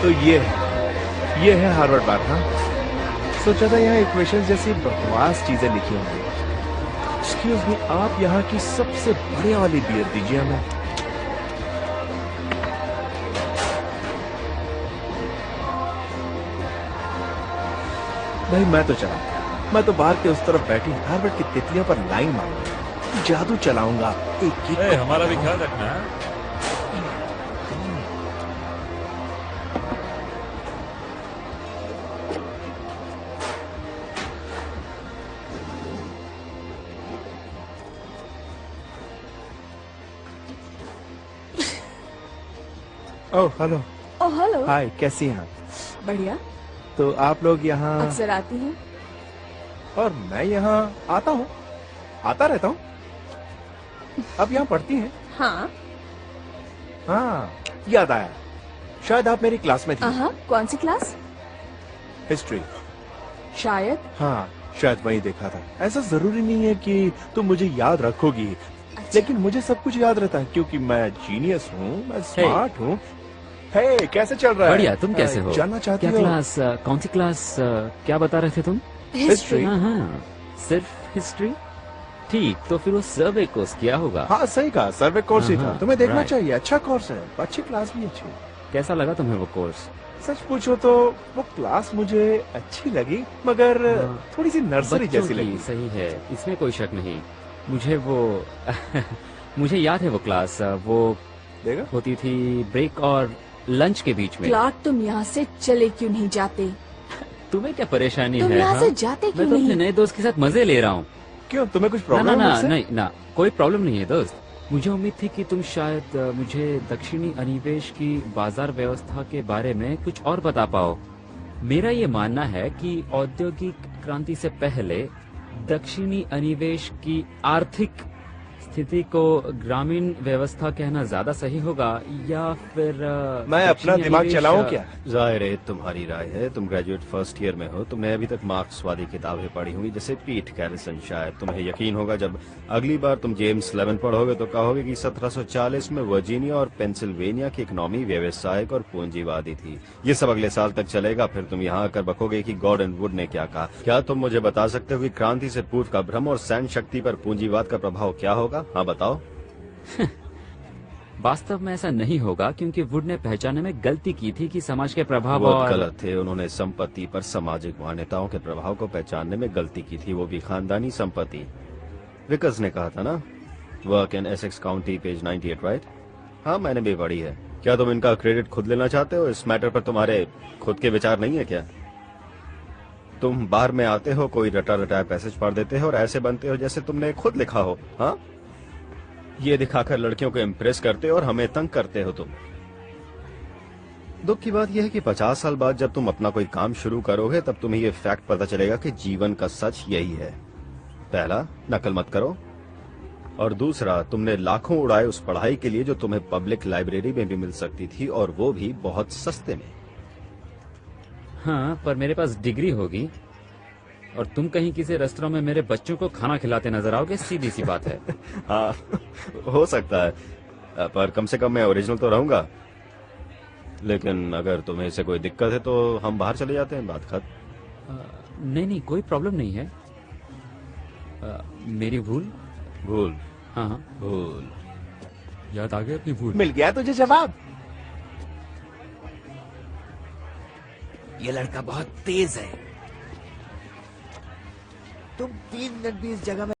तो ये है हार्वर्ड बार। हाँ, सोचा था यहाँ इक्वेशन जैसी बकवास चीजें लिखी होंगी। एक्सक्यूज मी, आप यहाँ की सबसे बढ़िया वाली बियर दीजिए हमें। भाई मैं तो चला, मैं तो बाहर के उस तरफ बैठी हार्वर्ड की तितलियों पर लाइन मारूंगा, जादू चलाऊंगा। एक एक हमारा भी ख्याल रखना। Oh hello. Oh hello. हाय, कैसी हैं आप? बढ़िया। तो आप लोग यहाँ? अक्सर आती हैं। और मैं यहाँ आता रहता हूँ। अब यहाँ पढ़ती हैं? हाँ हाँ, याद आया, शायद आप मेरी क्लास में थी। कौन सी क्लास? हिस्ट्री। शायद। हाँ, शायद वही देखा था। ऐसा जरूरी नहीं है कि तुम मुझे याद रखोगी। अच्छा। लेकिन मुझे सब कुछ याद रहता है क्योंकि मैं जीनियस हूँ, मैं स्मार्ट हूँ। हे, कैसे चल रहा है? बढ़िया, तुम कैसे हो? जानना चाहती क्या हो? क्लास, कौन सी क्लास, क्या बता रहे थे तुम? हिस्ट्री। हाँ, सिर्फ हिस्ट्री। ठीक, तो फिर वो सर्वे कोर्स किया होगा। हाँ सही कहा, सर्वे कोर्स ही था। तुम्हें देखना राइट। चाहिए, अच्छा कोर्स है, अच्छी क्लास भी अच्छी। कैसा लगा तुम्हें वो कोर्स? सच पूछो तो वो क्लास मुझे अच्छी लगी, मगर थोड़ी सी नर्सरी बच्चों जैसी की, लगी। सही है, इसमें कोई शक नहीं। मुझे वो मुझे याद है वो क्लास, वो देगा? होती थी ब्रेक और लंच के बीच में। क्लार्क, तुम यहाँ से चले क्यों नहीं जाते? तुम्हें क्या परेशानी तुम है? यहाँ हाँ? से जाते मैं क्यों तो अपने नहीं? नए दोस्त के साथ मजे ले रहा हूँ। क्यों, तुम्हें कुछ ना प्रॉब्लम ना है ना मुझसे? नहीं ना, कोई प्रॉब्लम नहीं है दोस्त। मुझे उम्मीद थी कि तुम शायद मुझे दक्षिणी अनिवेश की बाजार व्यवस्था के बारे में कुछ और बता पाओ। मेरा ये मानना है कि औद्योगिक क्रांति से पहले दक्षिणी अनिवेश की आर्थिक स्थिति को ग्रामीण व्यवस्था कहना ज्यादा सही होगा, या फिर मैं अपना दक्षिणी दिमाग अनिवेश, चलाऊं क्या? जाहिर है तुम्हारी राय है, तुम ग्रेजुएट फर्स्ट ईयर में हो, तुमने अभी तक मार्क्सवादी किताबें पढ़ी हुई, जैसे पीट कैरिसन। शायद तुम्हें यकीन होगा जब अगली बार तुम जेम्स लेवन पढ़ोगे तो कहोगे कि 1740 में वर्जीनिया और पेंसिल्वेनिया की इकोनॉमी व्यवसायिक और पूंजीवादी थी। ये सब अगले साल तक चलेगा, फिर तुम यहाँ आकर बकोगे कि गॉर्डन वुड ने क्या कहा। क्या तुम मुझे बता सकते हो कि क्रांति से पूर्व का भ्रम और सैन्य शक्ति पर पूंजीवाद का प्रभाव क्या होगा? हाँ बताओ। वास्तव में ऐसा नहीं होगा, क्योंकि वुड ने पहचानने में गलती की थी कि समाज के प्रभाव वो और गलत थे। उन्होंने संपत्ति पर सामाजिक मान्यताओं के प्रभाव को पहचानने में गलती की थी, वो भी खानदानी संपत्ति। विकर्स ने कहा था ना, work in Essex county, page 98, right? हाँ, मैंने भी पढ़ी है। क्या तुम इनका क्रेडिट खुद लेना चाहते हो? इस मैटर पर तुम्हारे खुद के विचार नहीं है क्या? तुम बार में आते हो, कोई रटा रटाया पैसेज पढ़ देते हो और ऐसे बनते हो जैसे तुमने खुद लिखा हो। हाँ, ये दिखाकर लड़कियों को इम्प्रेस करते हो और हमें तंग करते हो तुम। दुख की बात यह है कि 50 साल बाद जब तुम अपना कोई काम शुरू करोगे तब तुम्हें ये फैक्ट पता चलेगा कि जीवन का सच यही है। पहला, नकल मत करो, और दूसरा, तुमने लाखों उड़ाए उस पढ़ाई के लिए जो तुम्हें पब्लिक लाइब्रेरी में भी मिल सकती थी, और वो भी बहुत सस्ते में। हाँ, पर मेरे पास डिग्री होगी और तुम कहीं किसी रेस्टोरेंट में मेरे बच्चों को खाना खिलाते नजर आओगे, सीधी सी बात है। हाँ, हो सकता है, पर कम से कम मैं ओरिजिनल तो रहूंगा। लेकिन अगर तुम्हें इससे कोई दिक्कत है तो हम बाहर चले जाते हैं, बात खत्म। नहीं नहीं, कोई प्रॉब्लम नहीं है। मेरी भूल। भूल? हाँ हाँ, भूल? याद आ गई अपनी भूल। मिल गया तुझे जवाब। ये लड़का बहुत तेज है। तुम 3 मिनट भी इस जगह में